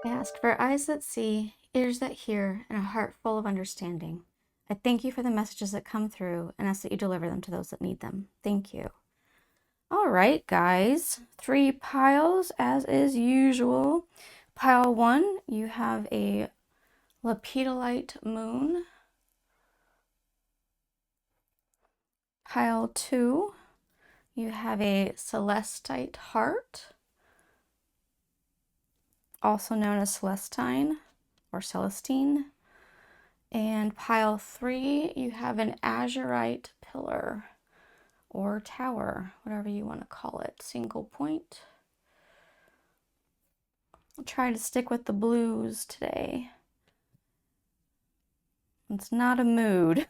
I ask for eyes that see, ears that hear, and a heart full of understanding. I thank you for the messages that come through and ask that you deliver them to those that need them. Thank you. All right, guys. 3 piles as is usual. Pile 1, you have a Lepidolite moon. Pile 2, you have a Celestite heart, also known as Celestine or Celestine. And pile 3, you have an azurite pillar or tower, whatever you want to call it, single point. I'll try to stick with the blues today. It's not a mood.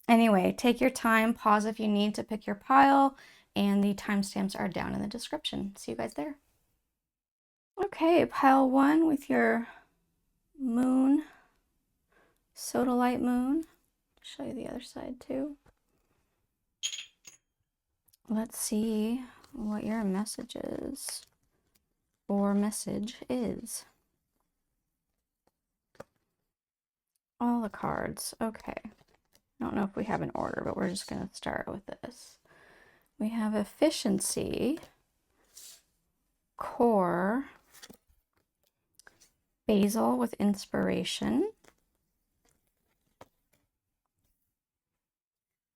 Anyway, take your time, pause if you need to pick your pile, and the timestamps are down in the description. See you guys there. Okay, pile 1 with your moon, Sodalite moon. Show you the other side too. Let's see what your message is, or message is. All the cards. Okay. I don't know if we have an order, but we're just going to start with this. We have efficiency, core, basil with inspiration.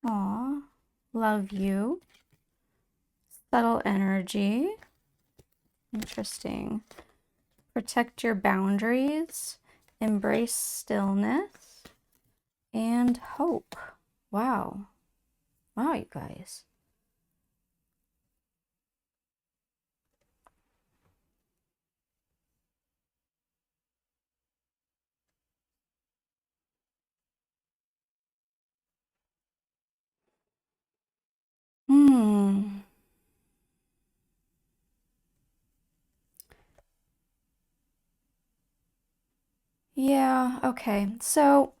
Aw, love you. Subtle energy. Interesting. Protect your boundaries. Embrace stillness. And hope. Wow. Wow, you guys. Yeah, okay. So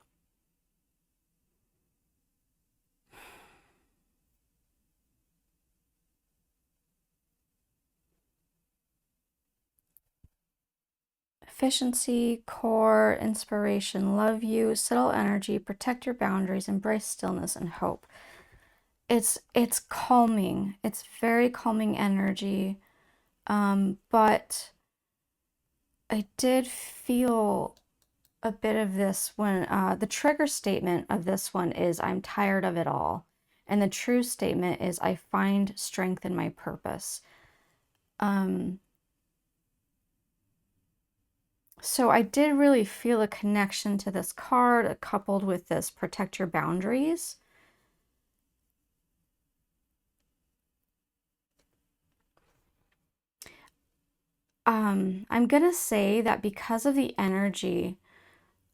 efficiency, core, inspiration, love you, subtle energy, protect your boundaries, embrace stillness and hope. It's calming. It's very calming energy. But I did feel a bit of this when the trigger statement of this one is I'm tired of it all. And the true statement is I find strength in my purpose. So I did really feel a connection to this card coupled with this protect your boundaries. I'm gonna say that because of the energy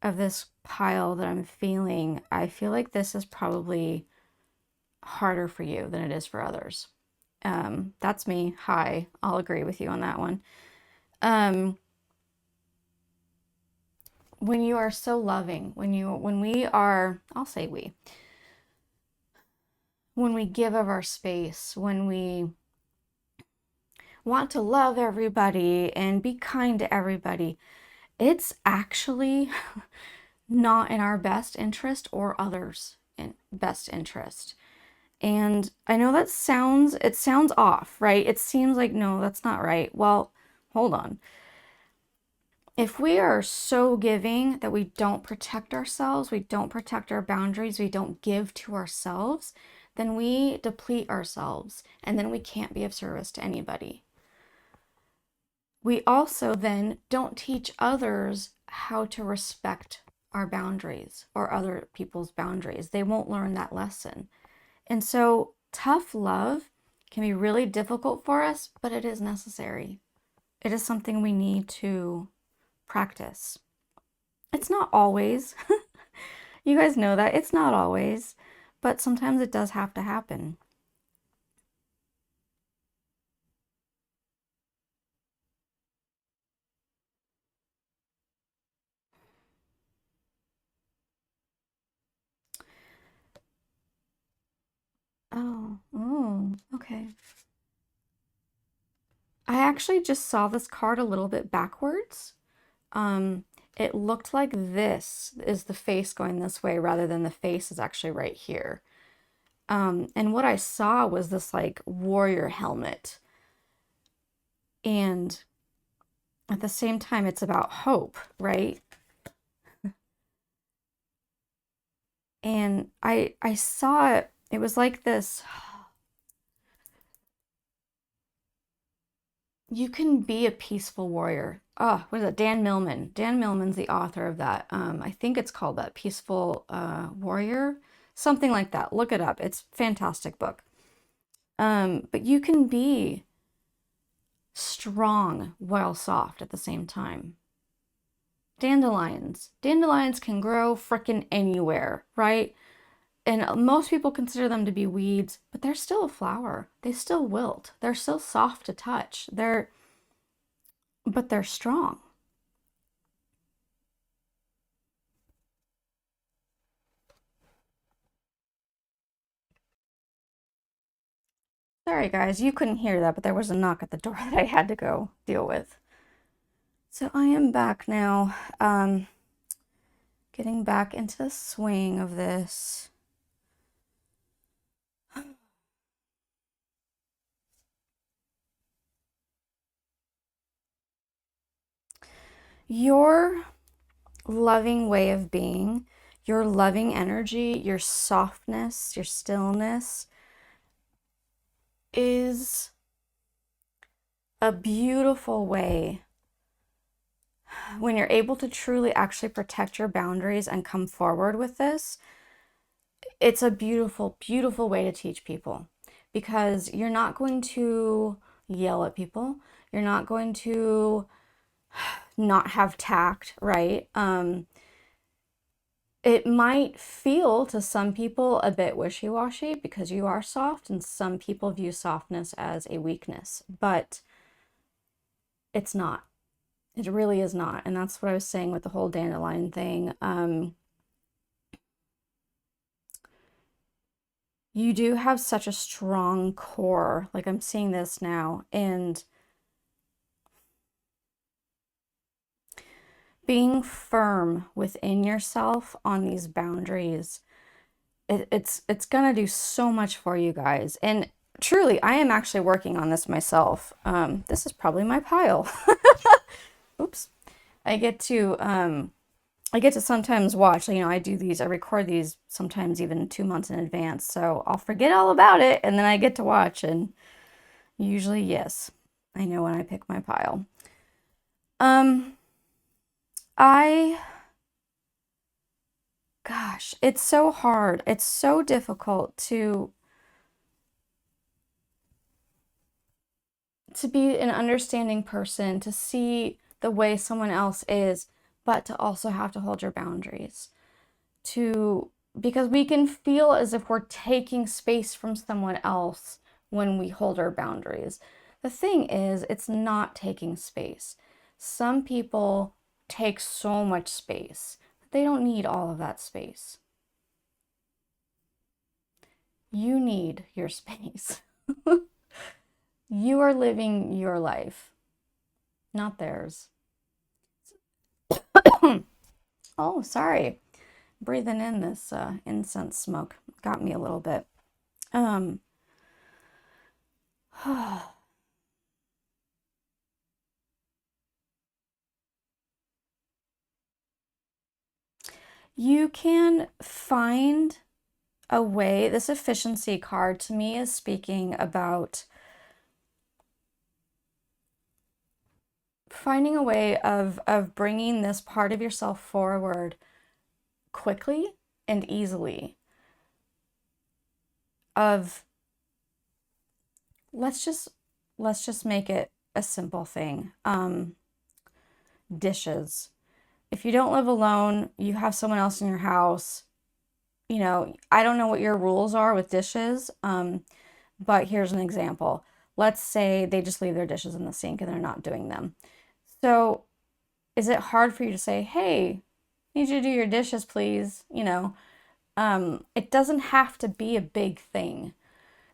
of this pile that I'm feeling, I feel like this is probably harder for you than it is for others. That's me. Hi, I'll agree with you on that one. When you are so loving, when we are, I'll say when we give of our space, when we want to love everybody and be kind to everybody, it's actually not in our best interest or others' best interest. And I know it sounds off, right? It seems like, no, that's not right. Well, hold on. If we are so giving that we don't protect ourselves, we don't protect our boundaries, we don't give to ourselves, then we deplete ourselves and then we can't be of service to anybody. We also then don't teach others how to respect our boundaries or other people's boundaries. They won't learn that lesson. And so tough love can be really difficult for us, but it is necessary. It is something we need to practice. It's not always. You guys know that. It's not always, but sometimes it does have to happen. Oh, okay. I actually just saw this card a little bit backwards. Um, it looked like this is the face going this way rather than the face is actually right here. And what I saw was this like warrior helmet. And at the same time, it's about hope, right? And I saw it, it was like this. You can be a peaceful warrior. Oh, what is it? Dan Millman. Dan Millman's the author of that. I think it's called that, Peaceful Warrior, something like that. Look it up. It's a fantastic book. But you can be strong while soft at the same time. Dandelions. Dandelions can grow frickin' anywhere, right? And most people consider them to be weeds, but they're still a flower. They still wilt. They're still soft to touch. But they're strong. Sorry guys, you couldn't hear that, but there was a knock at the door that I had to go deal with. So I am back now, getting back into the swing of this. Your loving way of being, your loving energy, your softness, your stillness is a beautiful way when you're able to truly actually protect your boundaries and come forward with this. It's a beautiful, beautiful way to teach people because you're not going to yell at people. You're not going to not have tact, right? It might feel to some people a bit wishy-washy because you are soft, and some people view softness as a weakness, but it's not. It really is not. And that's what I was saying with the whole dandelion thing. You do have such a strong core. Like I'm seeing this now, and being firm within yourself on these boundaries, it's gonna do so much for you guys. And truly, I am actually working on this myself. This is probably my pile. Oops. I get to sometimes watch, I do these, I record these sometimes even 2 months in advance. So I'll forget all about it and then I get to watch, and usually, yes, I know when I pick my pile. I Gosh, it's so hard. It's so difficult to be an understanding person, to see the way someone else is, but to also have to hold your boundaries. Because we can feel as if we're taking space from someone else when we hold our boundaries. The thing is, it's not taking space. Some people take so much space. They don't need all of that space. You need your space. You are living your life, not theirs. Oh, sorry. Breathing in this incense smoke got me a little bit. You can find a way. This efficiency card to me is speaking about finding a way of bringing this part of yourself forward quickly and easily. Let's just make it a simple thing. Dishes. If you don't live alone, you have someone else in your house, I don't know what your rules are with dishes, but here's an example. Let's say they just leave their dishes in the sink and they're not doing them. So is it hard for you to say, hey, I need you to do your dishes, please? It doesn't have to be a big thing.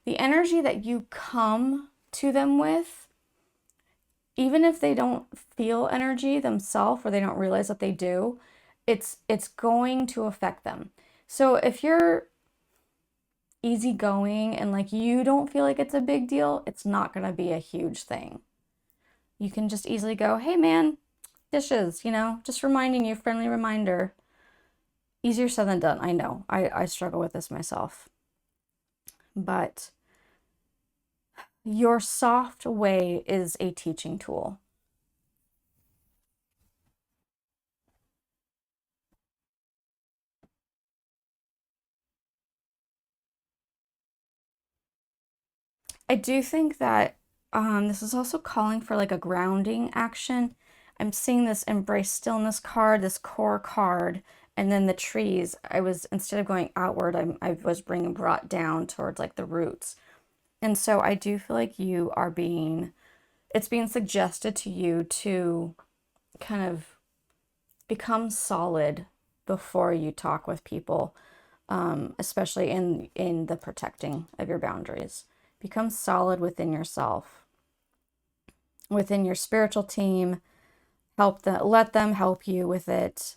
The energy that you come to them with even if they don't feel energy themselves or they don't realize that they do, it's going to affect them. So if you're easygoing and like you don't feel like it's a big deal, it's not going to be a huge thing. You can just easily go, hey man, dishes, just reminding you, friendly reminder. Easier said than done. I know. I struggle with this myself. But your soft way is a teaching tool. I do think that this is also calling for like a grounding action. I'm seeing this embrace stillness card, this core card, and then the trees. I was, instead of going outward, I was being brought down towards like the roots. And so I do feel like it's being suggested to you to kind of become solid before you talk with people, especially in the protecting of your boundaries. Become solid within yourself, within your spiritual team. Let them help you with it.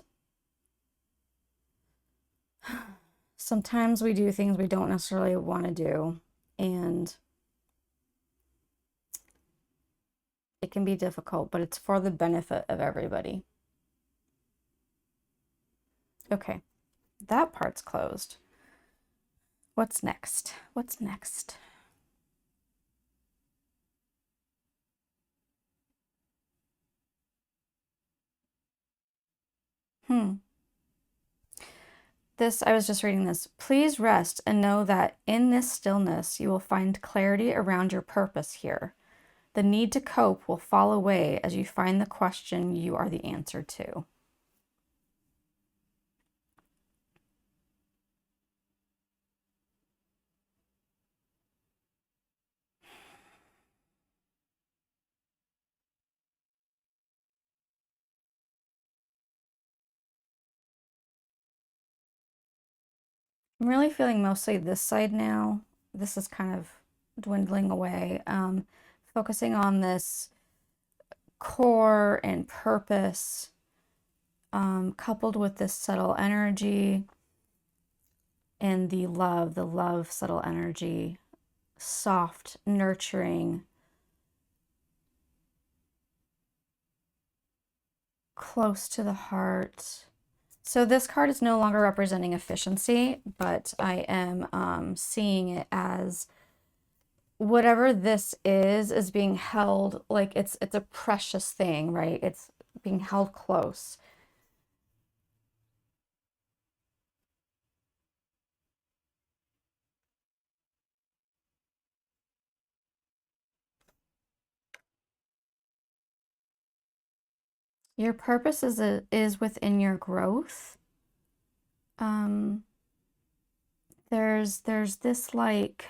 Sometimes we do things we don't necessarily want to do, and it can be difficult, but it's for the benefit of everybody. Okay, that part's closed. What's next? What's next? Hmm. I was just reading this. Please rest and know that in this stillness, you will find clarity around your purpose here. The need to cope will fall away as you find the question you are the answer to. I'm really feeling mostly this side now. This is kind of dwindling away. Focusing on this core and purpose, coupled with this subtle energy and the love, subtle energy, soft, nurturing, close to the heart. So this card is no longer representing efficiency, but I am seeing it as whatever this is being held, like it's a precious thing, right? It's being held close. Your purpose is within your growth. Um, there's this like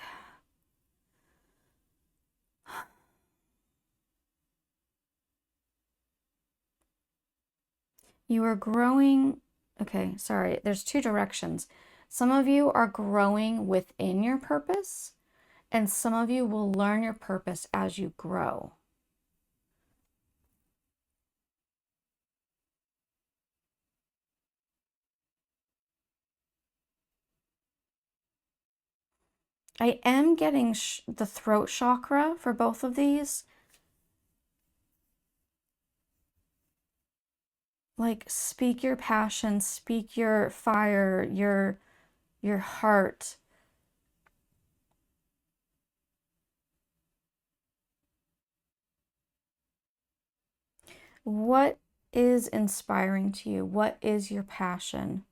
you are growing. Okay, sorry. There's two directions. Some of you are growing within your purpose, and some of you will learn your purpose as you grow. I am getting the throat chakra for both of these. Like speak your passion, speak your fire, your heart. What is inspiring to you? What is your passion?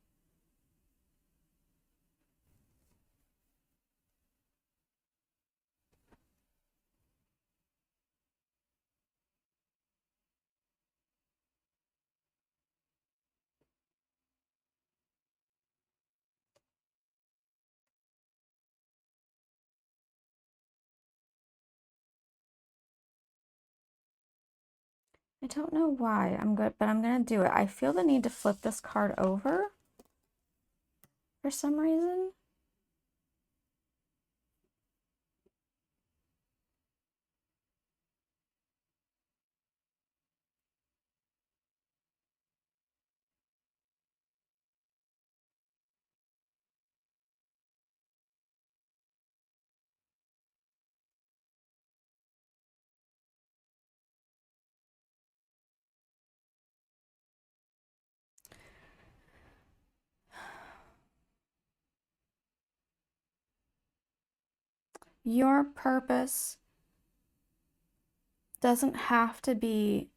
I don't know why I'm good, but I'm gonna do it. I feel the need to flip this card over for some reason. Your purpose doesn't have to be,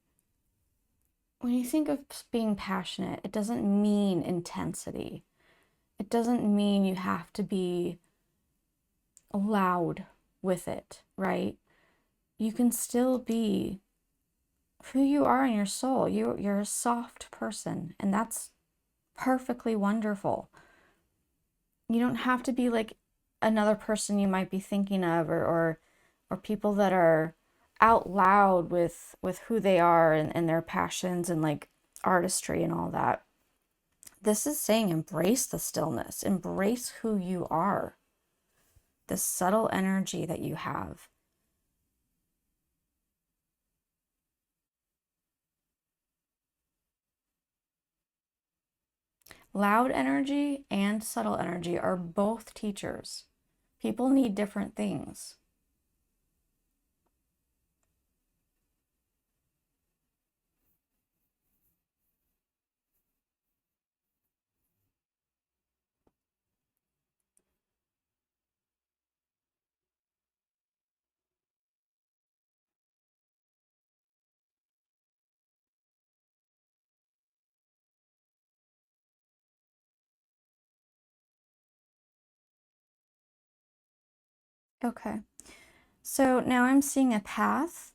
when you think of being passionate, it doesn't mean intensity. It doesn't mean you have to be loud with it, right? You can still be who you are in your soul. You're a soft person, and that's perfectly wonderful. You don't have to be like another person you might be thinking of, or people that are out loud with who they are and their passions and like artistry and all that. This is saying embrace the stillness, embrace who you are, the subtle energy that you have. Loud energy and subtle energy are both teachers. People need different things. Okay, so now I'm seeing a path.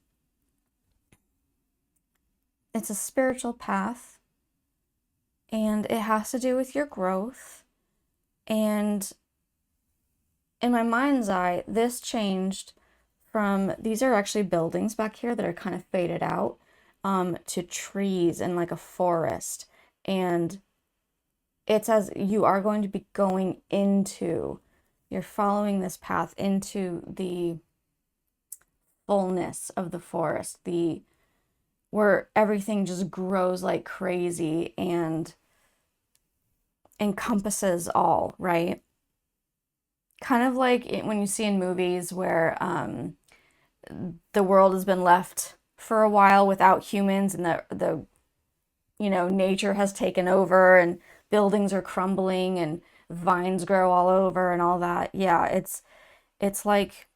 It's a spiritual path, and it has to do with your growth. And in my mind's eye, this changed from, these are actually buildings back here that are kind of faded out, to trees and like a forest. And it's as you are going to be going into, you're following this path into the fullness of the forest, the where everything just grows like crazy and encompasses all, right? Kind of like when you see in movies where the world has been left for a while without humans, and the nature has taken over and buildings are crumbling and vines grow all over and all that. Yeah, it's like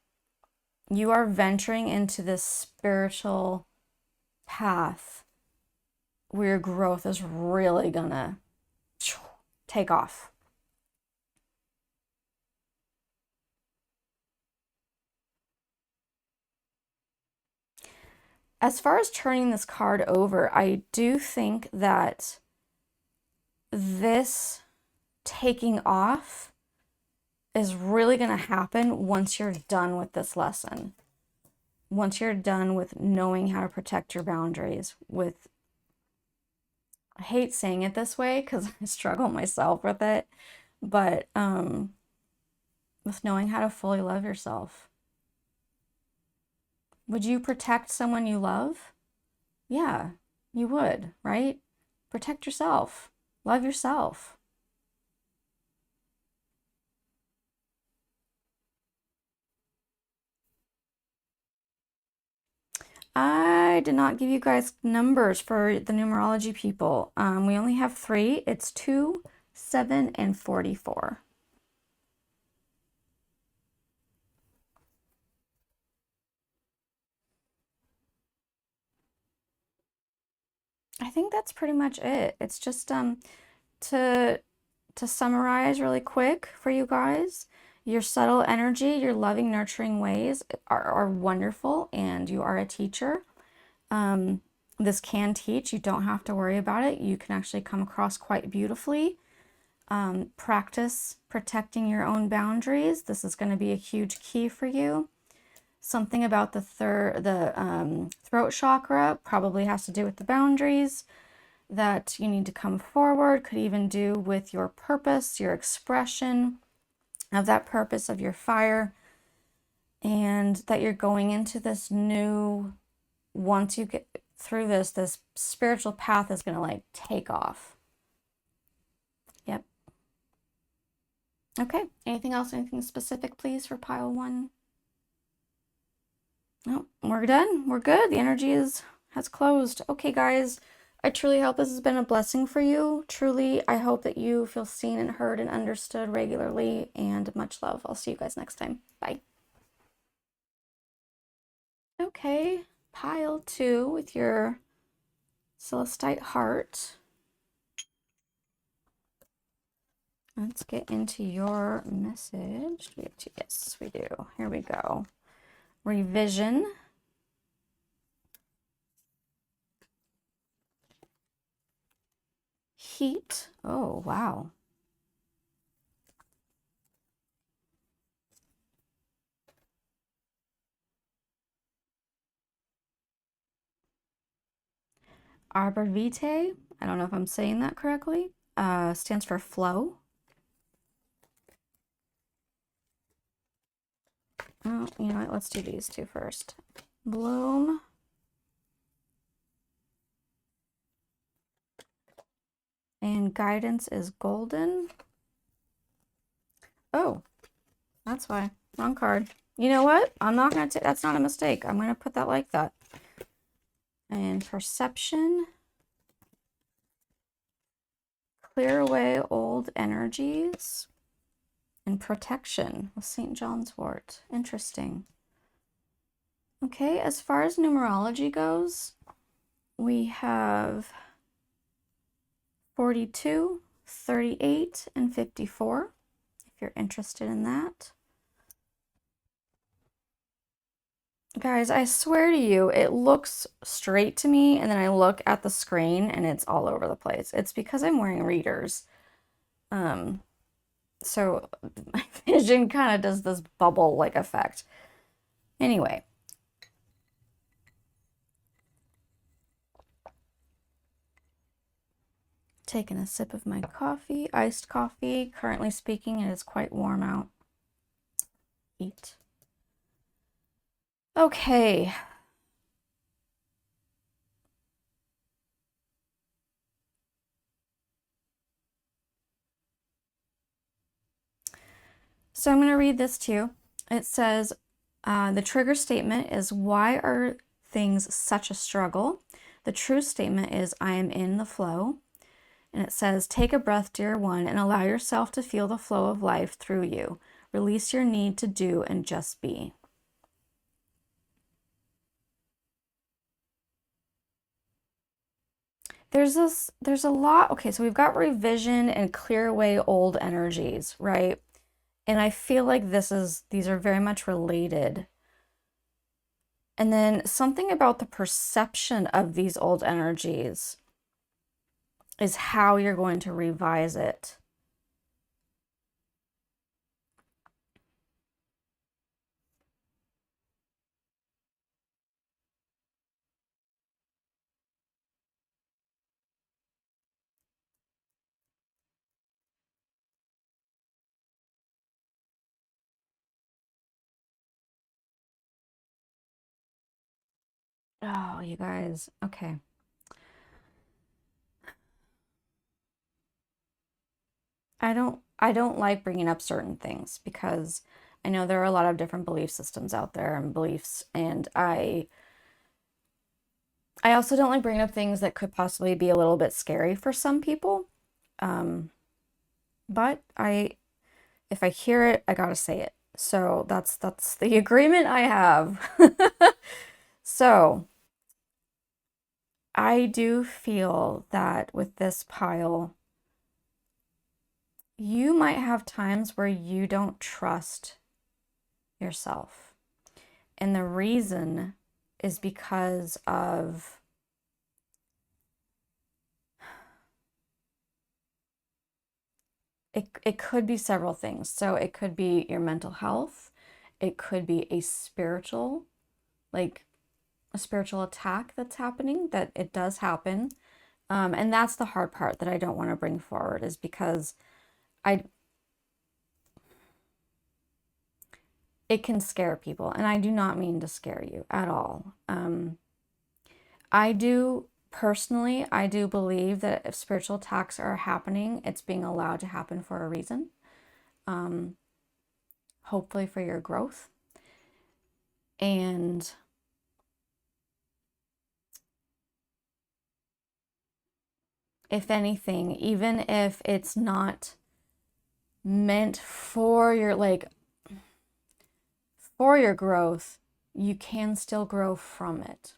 you are venturing into this spiritual path where your growth is really gonna take off. As far as turning this card over, I do think that this taking off is really going to happen once you're done with this lesson. Once you're done with knowing how to protect your boundaries, with, I hate saying it this way because I struggle myself with it, but with knowing how to fully love yourself. Would you protect someone you love? Yeah, you would, right? Protect yourself. Love yourself. I did not give you guys numbers for the numerology people. We only have three. It's 2, 7, and 44. I think that's pretty much it. It's just to summarize really quick for you guys. Your subtle energy, your loving, nurturing ways are wonderful, and you are a teacher. This can teach. You don't have to worry about it. You can actually come across quite beautifully. Practice protecting your own boundaries. This is going to be a huge key for you. Something about the throat chakra probably has to do with the boundaries that you need to come forward. Could even do with your purpose, your expression of that purpose of your fire, and that you're going into this new, once you get through this spiritual path is going to like take off. Yep. Okay. Anything else? Anything specific, please, for pile one? No, we're done. We're good. The energy has closed. Okay, guys. I truly hope this has been a blessing for you. Truly, I hope that you feel seen and heard and understood regularly, and much love. I'll see you guys next time. Bye. Okay, pile 2 with your Celestite heart. Let's get into your message. Do we have to? Yes, we do. Here we go. Revision. Heat. Oh, wow. Arbor Vitae. I don't know if I'm saying that correctly. Stands for flow. Oh, you know what? Let's do these two first. Bloom. And guidance is golden. Oh, that's why. Wrong card. You know what? I'm not going to, that's not a mistake. I'm going to put that like that. And perception. Clear away old energies. And protection with St. John's wort. Interesting. Okay, as far as numerology goes, we have 42, 38, and 54, if you're interested in that. Guys, I swear to you, it looks straight to me, and then I look at the screen, and it's all over the place. It's because I'm wearing readers. So my vision kind of does this bubble-like effect. Anyway. Taking a sip of my coffee, iced coffee. Currently speaking, it is quite warm out. Eat. Okay. So I'm going to read this to you. It says, the trigger statement is, why are things such a struggle? The true statement is, I am in the flow. And it says, take a breath, dear one, and allow yourself to feel the flow of life through you. Release your need to do and just be. There's a lot. Okay, so we've got revision and clear away old energies, right? And I feel like these are very much related. And then something about the perception of these old energies is how you're going to revise it. Oh, you guys. Okay. I don't like bringing up certain things because I know there are a lot of different belief systems out there and beliefs, and I also don't like bringing up things that could possibly be a little bit scary for some people. But if I hear it, I gotta say it. So that's the agreement I have. So I do feel that with this pile, you might have times where you don't trust yourself. And the reason is because of it could be several things. So it could be your mental health. It could be a spiritual, like a spiritual attack that's happening, that it does happen. And that's the hard part that I don't want to bring forward, is because it can scare people, and I do not mean to scare you at all. I do personally, I do believe that if spiritual attacks are happening, it's being allowed to happen for a reason. Hopefully for your growth. And if anything, even if it's not meant for your, like, for your growth, you can still grow from it,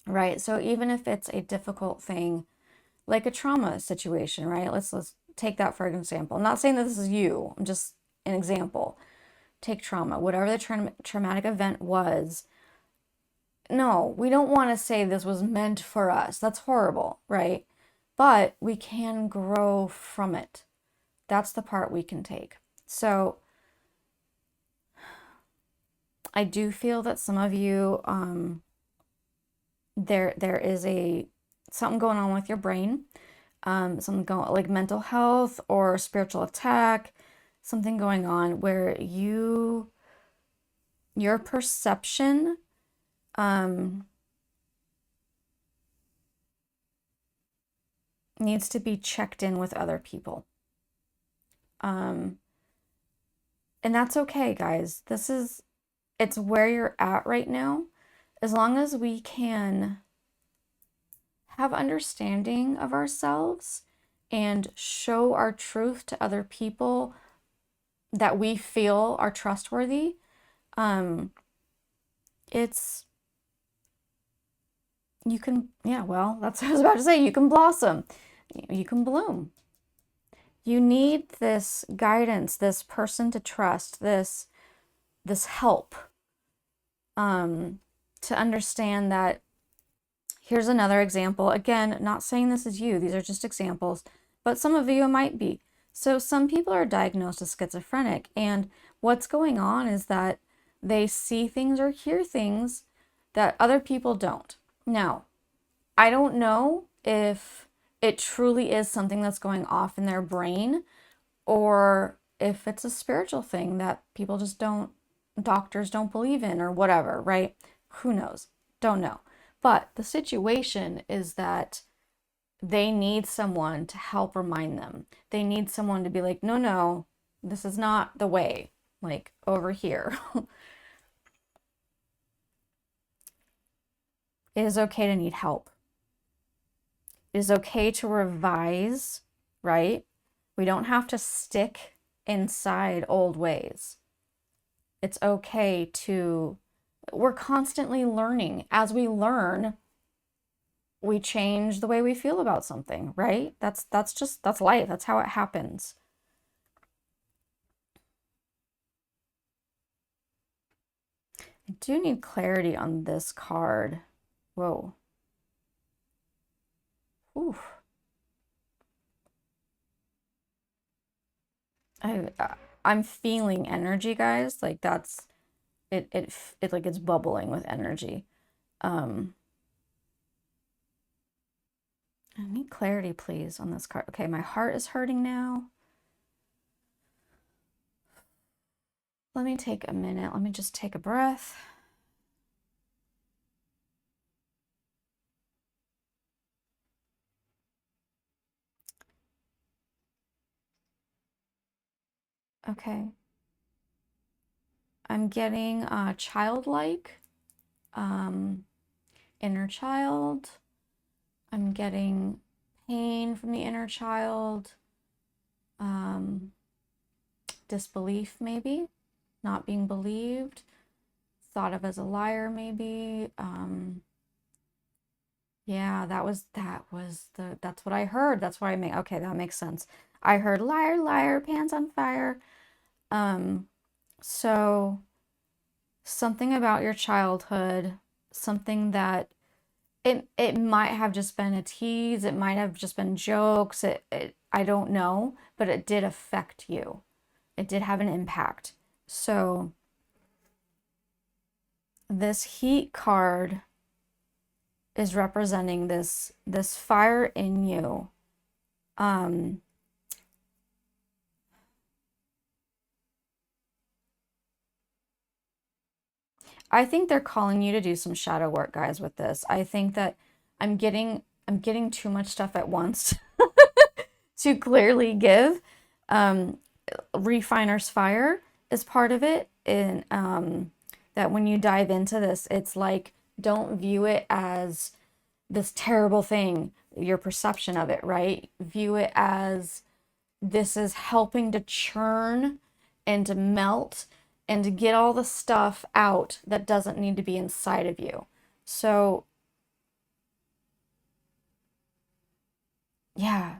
right? So even if it's a difficult thing, like a trauma situation, right? Let's take that for an example. I'm not saying that this is you. I'm just an example. Take trauma, whatever the traumatic event was. No, we don't want to say this was meant for us. That's horrible, right? But we can grow from it. That's the part we can take. So I do feel that some of you, there is something going on with your brain, something going like mental health or spiritual attack, something going on where your perception, needs to be checked in with other people. And that's okay, guys. It's where you're at right now. As long as we can have understanding of ourselves and show our truth to other people that we feel are trustworthy, you can, yeah, well, that's what I was about to say. You can blossom, you can bloom. You need this guidance, this person to trust, this help, to understand that. Here's another example. Again, not saying this is you, these are just examples, but some of you might be. So some people are diagnosed as schizophrenic, and what's going on is that they see things or hear things that other people don't. Now, I don't know if it truly is something that's going off in their brain, or if it's a spiritual thing that people just doctors don't believe in, or whatever, right? Who knows? Don't know. But the situation is that they need someone to help remind them. They need someone to be like, no, this is not the way, like over here. It is okay to need help. It is okay to revise, right? We don't have to stick inside old ways. It's okay we're constantly learning. As we learn, we change the way we feel about something, right? That's life. That's how it happens. I do need clarity on this card. Whoa. Oof. I'm feeling energy, guys. Like that's it like it's bubbling with energy. I need clarity, please, on this card. Okay, my heart is hurting now. Let me take a minute. Let me just take a breath. Okay. I'm getting childlike, inner child. I'm getting pain from the inner child. Disbelief, maybe. Not being believed. Thought of as a liar, maybe. Yeah, that's what I heard. That's what I mean. Okay, that makes sense. I heard liar, liar, pants on fire. So something about your childhood, something that it might have just been a tease, it might have just been jokes, I don't know, but it did affect you. It did have an impact. So this heat card is representing this fire in you. I think they're calling you to do some shadow work, guys, with this. I think that I'm getting too much stuff at once to clearly give. Refiner's fire is part of it, and that when you dive into this, it's like, don't view it as this terrible thing, your perception of it, right? View it as this is helping to churn and to melt and to get all the stuff out that doesn't need to be inside of you. So, yeah,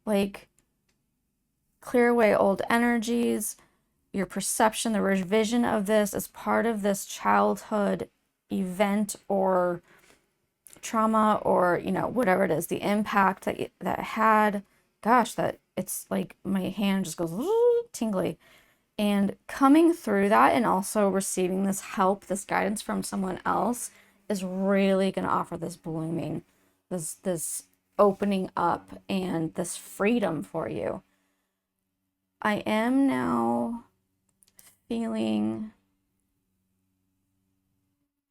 like clear away old energies, your perception, the revision of this as part of this childhood event or trauma, or whatever it is, the impact that had. Gosh, that it's like my hand just goes tingly. And coming through that and also receiving this help, this guidance from someone else is really going to offer this blooming, this opening up and this freedom for you. I am now feeling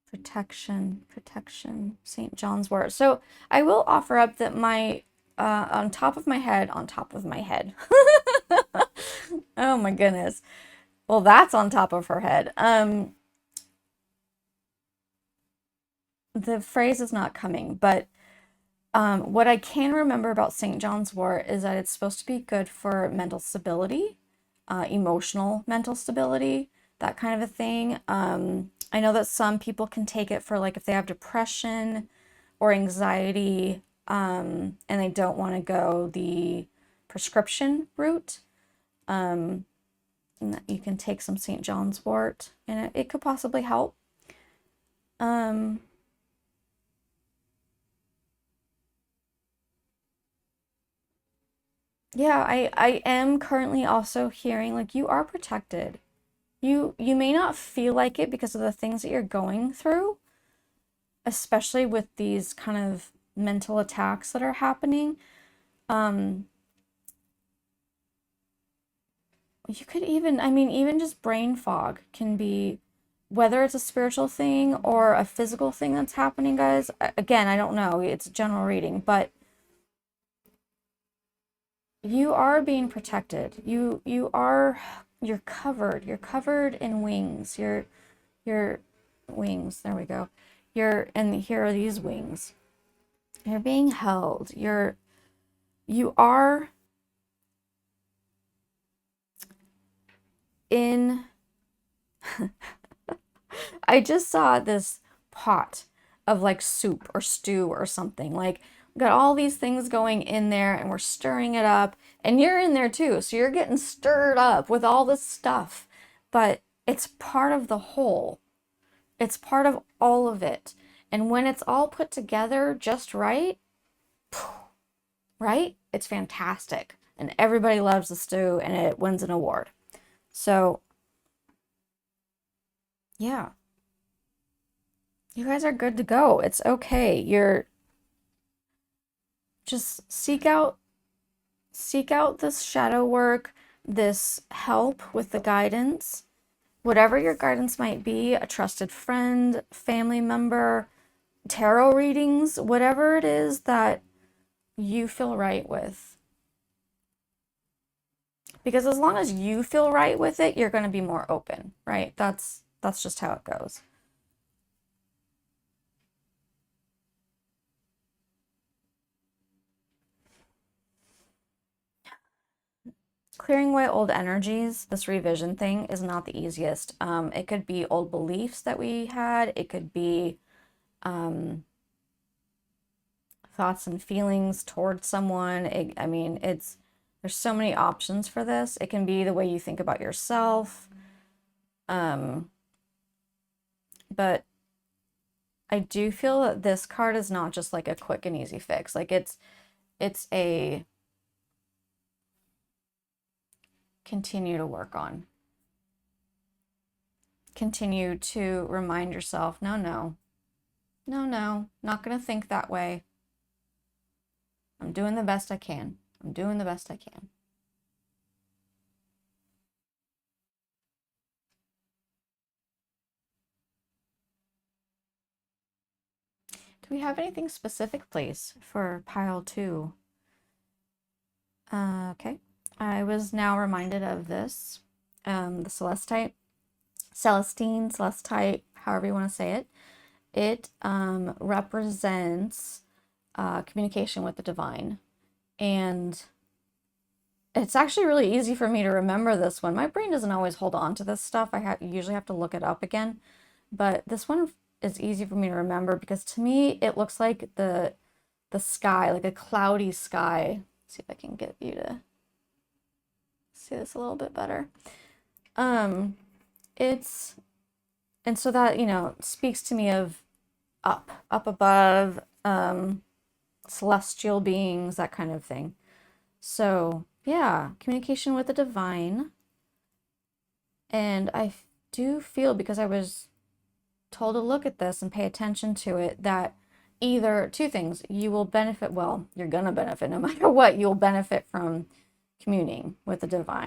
protection, St. John's wort. So I will offer up that my, on top of my head, oh my goodness. Well, that's on top of her head. The phrase is not coming, but what I can remember about St. John's wort is that it's supposed to be good for mental stability, emotional mental stability, that kind of a thing. I know that some people can take it for like if they have depression or anxiety, and they don't want to go the prescription route. And that you can take some St. John's wort and it could possibly help. Yeah, I am currently also hearing like you are protected. You may not feel like it because of the things that you're going through, especially with these kind of mental attacks that are happening. You could even, I mean, even just brain fog can be, whether it's a spiritual thing or a physical thing that's happening, guys. Again, I don't know. It's a general reading, but you are being protected. You're covered. You're covered in wings. Your wings. There we go. And here are these wings. You're being held. You are in. I just saw this pot of like soup or stew or something. Like, we got all these things going in there and we're stirring it up. And you're in there too. So you're getting stirred up with all this stuff. But it's part of the whole, it's part of all of it. And when it's all put together just right, right? It's fantastic. And everybody loves the stew and it wins an award. So, yeah. You guys are good to go. It's okay. You're just seek out this shadow work, this help with the guidance. Whatever your guidance might be, a trusted friend, family member, tarot readings, whatever it is that you feel right with. Because as long as you feel right with it, you're going to be more open, right? That's just how it goes. Clearing away old energies, this revision thing is not the easiest. It could be old beliefs that we had. It could be thoughts and feelings towards someone. I mean, there's so many options for this. It can be the way you think about yourself. But I do feel that this card is not just like a quick and easy fix. Like it's a continue to work on. Continue to remind yourself, no, not going to think that way. I'm doing the best I can. I'm doing the best I can. Do we have anything specific, please, for pile 2? Okay. I was now reminded of this. The Celestite, Celestite, however you want to say it. It represents communication with the divine. And It's actually really easy for me to remember this one. My brain doesn't always hold on to this stuff. Usually have to look it up again. But this one is easy for me to remember because to me it looks like the sky, like a cloudy sky. Let's see if I can get you to see this a little bit better. It's and so that, you know, speaks to me of up above, celestial beings, that kind of thing. So, yeah, communication with the divine. And I do feel, because I was told to look at this and pay attention to it, that either two things, you will benefit, well, you're going to benefit no matter what, you'll benefit from communing with the divine.